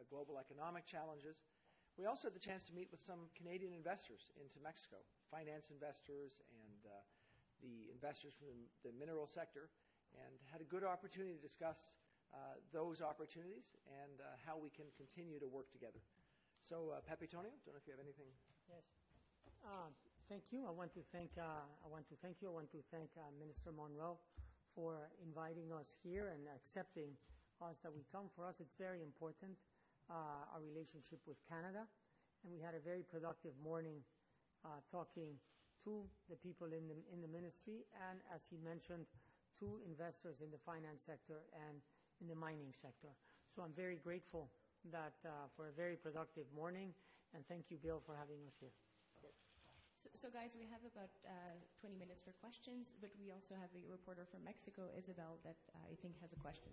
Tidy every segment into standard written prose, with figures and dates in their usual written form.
global economic challenges. We also had the chance to meet with some Canadian investors into Mexico, finance investors and the investors from the mineral sector, and had a good opportunity to discuss those opportunities and how we can continue to work together. So, Pepe Tonio, don't know if you have anything. Yes. Thank you. I want to thank Minister Morneau for inviting us here and accepting us that we come. For us, it's very important, our relationship with Canada. And we had a very productive morning talking to the people in the ministry and, as he mentioned, to investors in the finance sector and in the mining sector. So I'm very grateful that for a very productive morning, and thank you, Bill, for having us here. So guys, we have about 20 minutes for questions, but we also have a reporter from Mexico, Isabel, that I think has a question.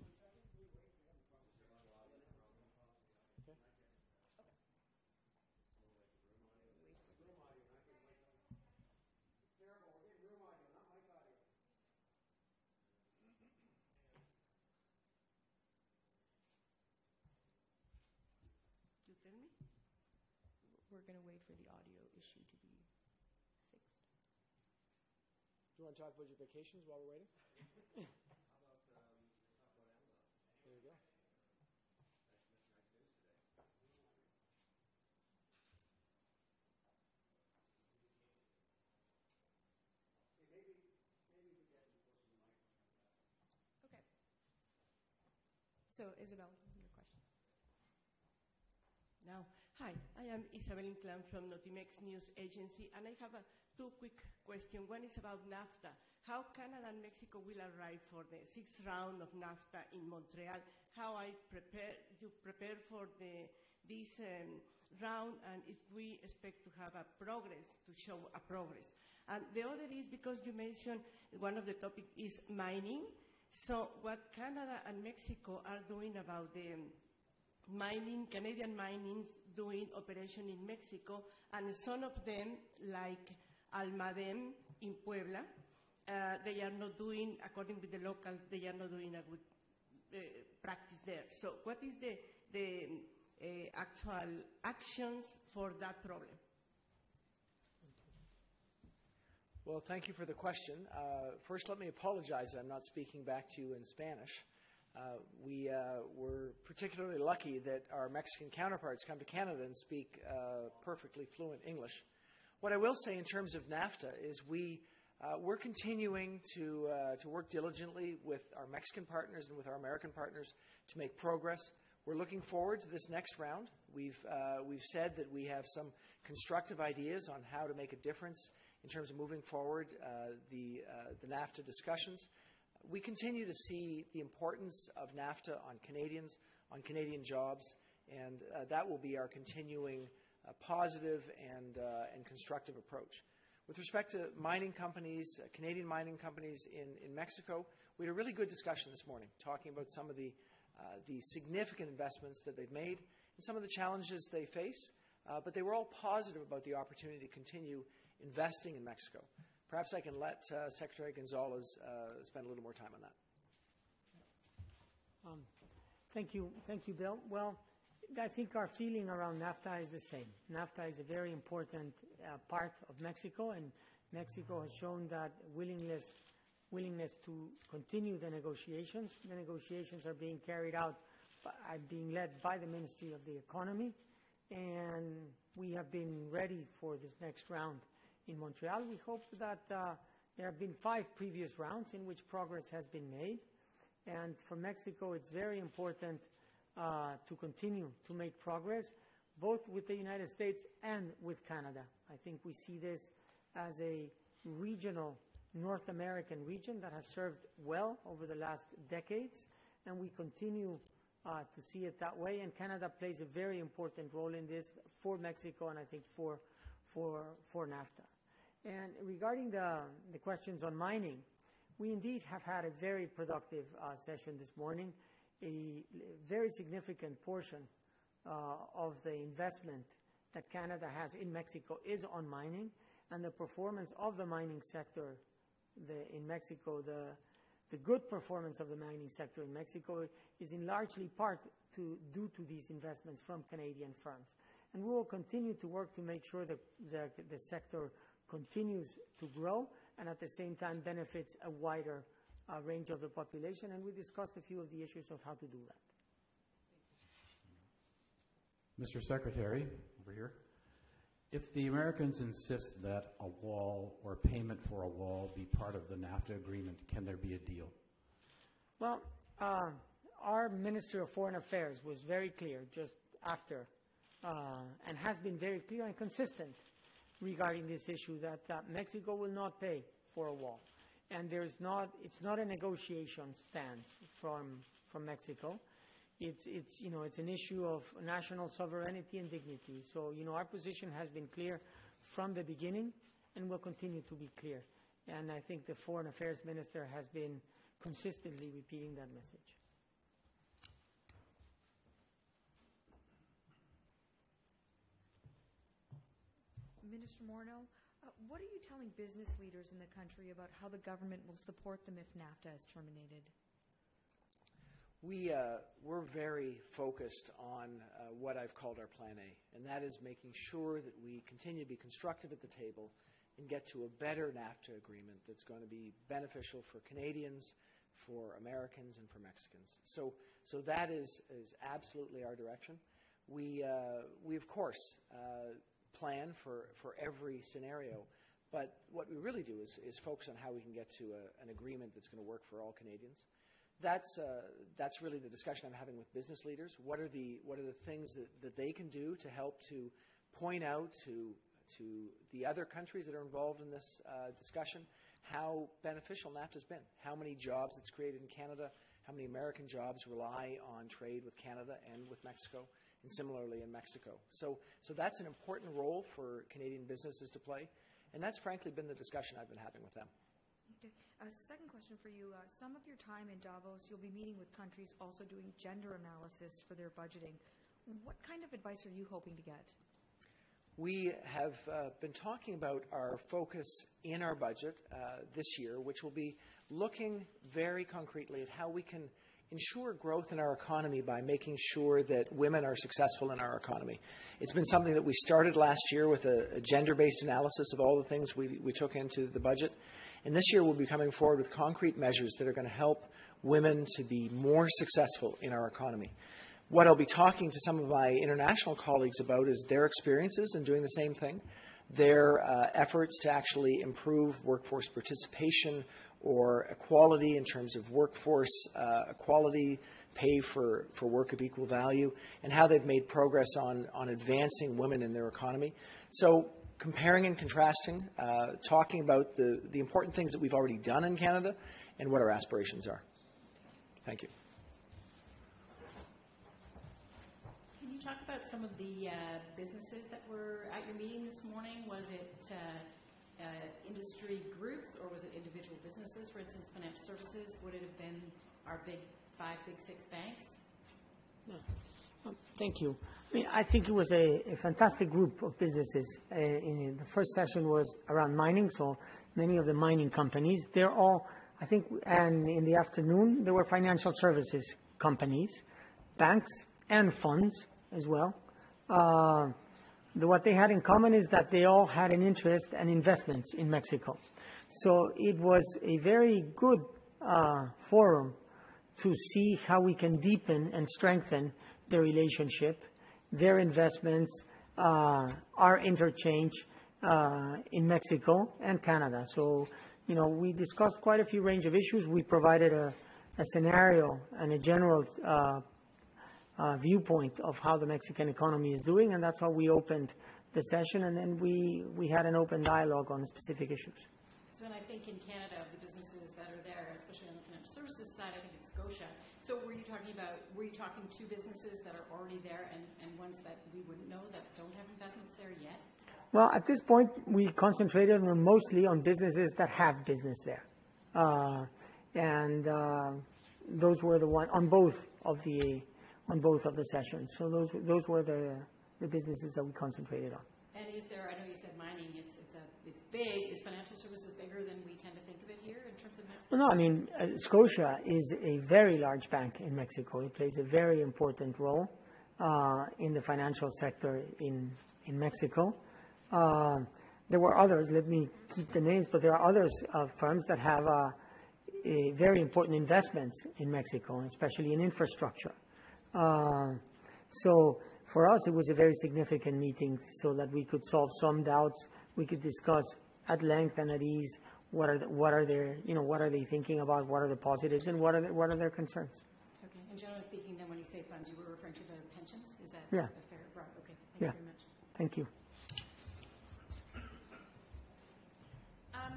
Okay. It's terrible. We're getting room audio, not mic audio. You tell me? We're going to wait for the audio issue to be fixed. Do you want to talk about your vacations while we're waiting? How about let's talk about Amazon? There you go. Nice news today. Maybe we get closer to the mic. Okay. So, Isabel, your question. Now, hi, I am Isabel Inclán from Notimex News Agency, and I have two quick questions. One is about NAFTA. How Canada and Mexico will arrive for the sixth round of NAFTA in Montreal? How you prepare for this round, and if we expect to have a progress, to show a progress. And the other is because you mentioned one of the topics is mining. So what Canada and Mexico are doing about the mining, Canadian minings doing operation in Mexico, and some of them, like Almadem in Puebla, they are not doing, according to the local, they are not doing a good practice there. So what is the actual actions for that problem? Well, thank you for the question. First, let me apologize. I'm not speaking back to you in Spanish. We were particularly lucky that our Mexican counterparts come to Canada and speak perfectly fluent English. What I will say in terms of NAFTA is we're continuing to work diligently with our Mexican partners and with our American partners to make progress. We're looking forward to this next round. We've said that we have some constructive ideas on how to make a difference in terms of moving forward the NAFTA discussions. We continue to see the importance of NAFTA on Canadians, on Canadian jobs, and that will be our continuing positive and constructive approach. With respect to mining companies, Canadian mining companies in Mexico, we had a really good discussion this morning talking about some of the significant investments that they've made and some of the challenges they face, but they were all positive about the opportunity to continue investing in Mexico. Perhaps I can let Secretary González spend a little more time on that. Thank you, Bill. Well, I think our feeling around NAFTA is the same. NAFTA is a very important part of Mexico, and Mexico has shown that willingness to continue the negotiations. The negotiations are being carried out, being led by the Ministry of the Economy, and we have been ready for this next round in Montreal. We hope that there have been 5 previous rounds in which progress has been made. And for Mexico, it's very important to continue to make progress, both with the United States and with Canada. I think we see this as a regional North American region that has served well over the last decades, and we continue to see it that way. And Canada plays a very important role in this for Mexico and I think for NAFTA. And regarding the questions on mining, we indeed have had a very productive session this morning. A very significant portion of the investment that Canada has in Mexico is on mining, and the performance of the mining sector in Mexico, the the good performance of the mining sector in Mexico is in largely part due to these investments from Canadian firms. And we will continue to work to make sure that the sector continues to grow and at the same time benefits a wider range of the population. And we discussed a few of the issues of how to do that. Mr. Secretary, over here. If the Americans insist that a wall or payment for a wall be part of the NAFTA agreement, can there be a deal? Well, our Minister of Foreign Affairs was very clear just after and has been very clear and consistent regarding this issue that Mexico will not pay for a wall. And it's not a negotiation stance from Mexico. It's an issue of national sovereignty and dignity. So, our position has been clear from the beginning and will continue to be clear. And I think the Foreign Affairs Minister has been consistently repeating that message. Minister Morneau, what are you telling business leaders in the country about how the government will support them if NAFTA is terminated? We're very focused on what I've called our Plan A, and that is making sure that we continue to be constructive at the table and get to a better NAFTA agreement that's going to be beneficial for Canadians, for Americans, and for Mexicans. So that is absolutely our direction. We of course, plan for every scenario, but what we really do is focus on how we can get to an agreement that's going to work for all Canadians. That's really the discussion I'm having with business leaders. What are the things that they can do to help to point out to the other countries that are involved in this discussion how beneficial NAFTA's been, how many jobs it's created in Canada, how many American jobs rely on trade with Canada and with Mexico, and similarly in Mexico. So that's an important role for Canadian businesses to play, and that's frankly been the discussion I've been having with them. Okay. Second question for you. Some of your time in Davos, you'll be meeting with countries also doing gender analysis for their budgeting. What kind of advice are you hoping to get? We have been talking about our focus in our budget this year, which will be looking very concretely at how we can ensure growth in our economy by making sure that women are successful in our economy. It's been something that we started last year with a gender-based analysis of all the things we took into the budget. And this year we'll be coming forward with concrete measures that are going to help women to be more successful in our economy. What I'll be talking to some of my international colleagues about is their experiences in doing the same thing, their efforts to actually improve workforce participation or equality in terms of workforce equality, pay for work of equal value, and how they've made progress on advancing women in their economy. So comparing and contrasting, talking about the important things that we've already done in Canada and what our aspirations are. Thank you. Can you talk about some of the businesses that were at your meeting this morning? Was it industry groups or was it individual businesses? For instance, financial services, would it have been our big 5, big 6 banks? Yeah. Thank you. I think it was a fantastic group of businesses. In the first session was around mining, so many of the mining companies. They're all, I think, and in the afternoon, there were financial services companies, banks, and funds as well. What they had in common is that they all had an interest and investments in Mexico. So it was a very good forum to see how we can deepen and strengthen the relationship, their investments, our interchange in Mexico and Canada. So, we discussed quite a few range of issues. We provided a scenario and a general viewpoint of how the Mexican economy is doing, and that's how we opened the session, and then we had an open dialogue on specific issues. So, and I think in Canada, of the businesses that are there, especially on the financial services side, I think it's Scotia. So were you talking to businesses that are already there and ones that we wouldn't know that don't have investments there yet? Well, at this point, we concentrated mostly on businesses that have business there. Those were the ones on both of the sessions. So those were the businesses that we concentrated on. And is there? I know you said mining. It's big. Is financial services bigger than we tend to think of it here in terms of Mexico? Well, no, I mean, Scotia is a very large bank in Mexico. It plays a very important role in the financial sector in Mexico. There were others, let me keep the names, but there are others firms that have very important investments in Mexico, especially in infrastructure. So for us, it was a very significant meeting so that we could solve some doubts. We could discuss at length and at ease what are they thinking about, what are the positives, and what are their concerns. Okay. And generally speaking, then when you say funds, you were referring to the pensions? Is that Yeah. a fair? Right. Okay. Thank you very much. Thank you.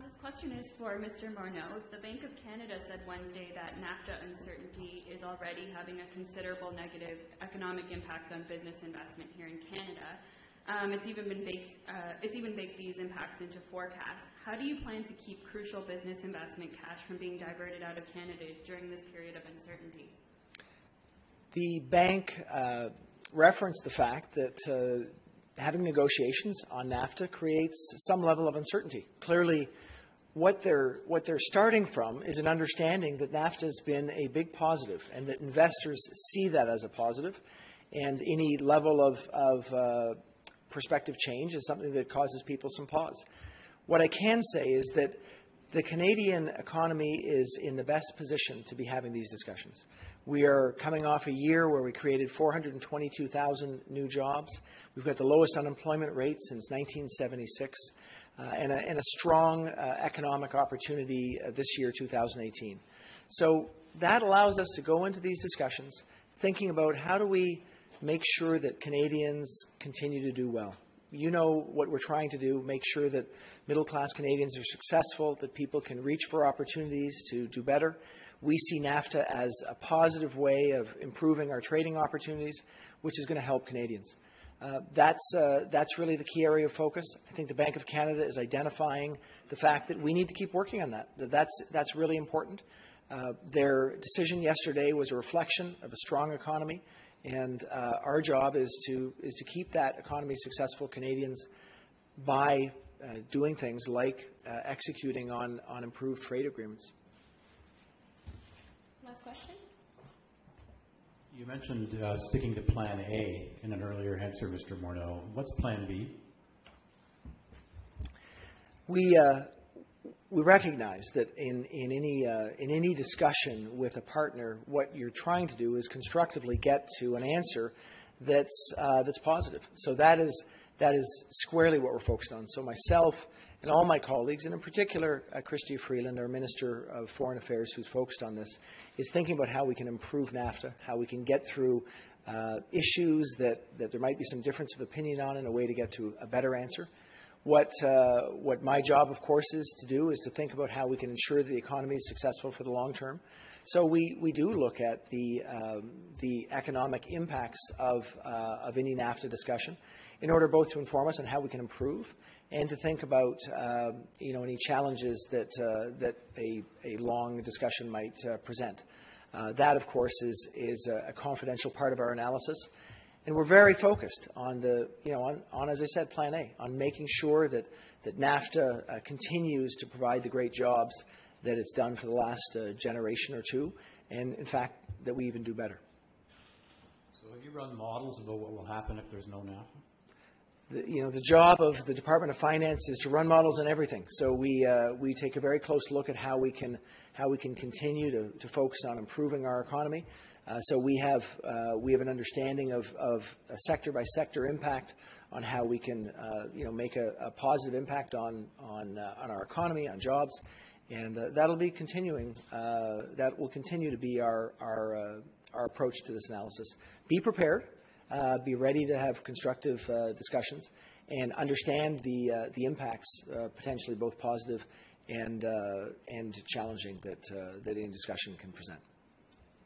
This question is for Mr. Morneau. The Bank of Canada said Wednesday that NAFTA uncertainty is already having a considerable negative economic impact on business investment here in Canada. It's even baked these impacts into forecasts. How do you plan to keep crucial business investment cash from being diverted out of Canada during this period of uncertainty? The bank referenced the fact that having negotiations on NAFTA creates some level of uncertainty. Clearly, what they're starting from is an understanding that NAFTA has been a big positive and that investors see that as a positive, and any level of prospective change is something that causes people some pause. What I can say is that the Canadian economy is in the best position to be having these discussions. We are coming off a year where we created 422,000 new jobs. We've got the lowest unemployment rate since 1976, and a strong economic opportunity this year, 2018. So that allows us to go into these discussions thinking about how do we make sure that Canadians continue to do well. You know what we're trying to do, make sure that middle-class Canadians are successful, that people can reach for opportunities to do better. We see NAFTA as a positive way of improving our trading opportunities, which is going to help Canadians. That's really the key area of focus. I think the Bank of Canada is identifying the fact that we need to keep working on that. That's really important. Their decision yesterday was a reflection of a strong economy, and our job is to keep that economy successful, Canadians, by doing things like executing on improved trade agreements. Last question. You mentioned sticking to Plan A in an earlier answer, Mr. Morneau. What's Plan B? We recognize that in any discussion with a partner, what you're trying to do is constructively get to an answer that's positive. So that is squarely what we're focused on. So myself and all my colleagues, and in particular Chrystia Freeland, our Minister of Foreign Affairs, who's focused on this, is thinking about how we can improve NAFTA, how we can get through issues that there might be some difference of opinion on in a way to get to a better answer. What my job, of course, is to do is to think about how we can ensure that the economy is successful for the long term. So we do look at the economic impacts of any NAFTA discussion in order both to inform us on how we can improve and to think about any challenges that a long discussion might present. That, of course, is a confidential part of our analysis. And we're very focused on as I said, Plan A, on making sure that NAFTA continues to provide the great jobs that it's done for the last generation or two, and in fact, that we even do better. So have you run models about what will happen if there's no NAFTA? The job of the Department of Finance is to run models on everything. So we take a very close look at how we can continue to focus on improving our economy. So we have an understanding of a sector by sector impact on how we can make a positive impact on our economy, on jobs, and that'll be continuing. That will continue to be our approach to this analysis. Be prepared. Be ready to have constructive discussions and understand the impacts, potentially both positive and challenging, that any discussion can present.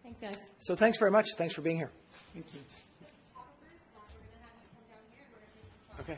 Thanks, guys. So thanks very much. Thanks for being here. Thank you. Okay.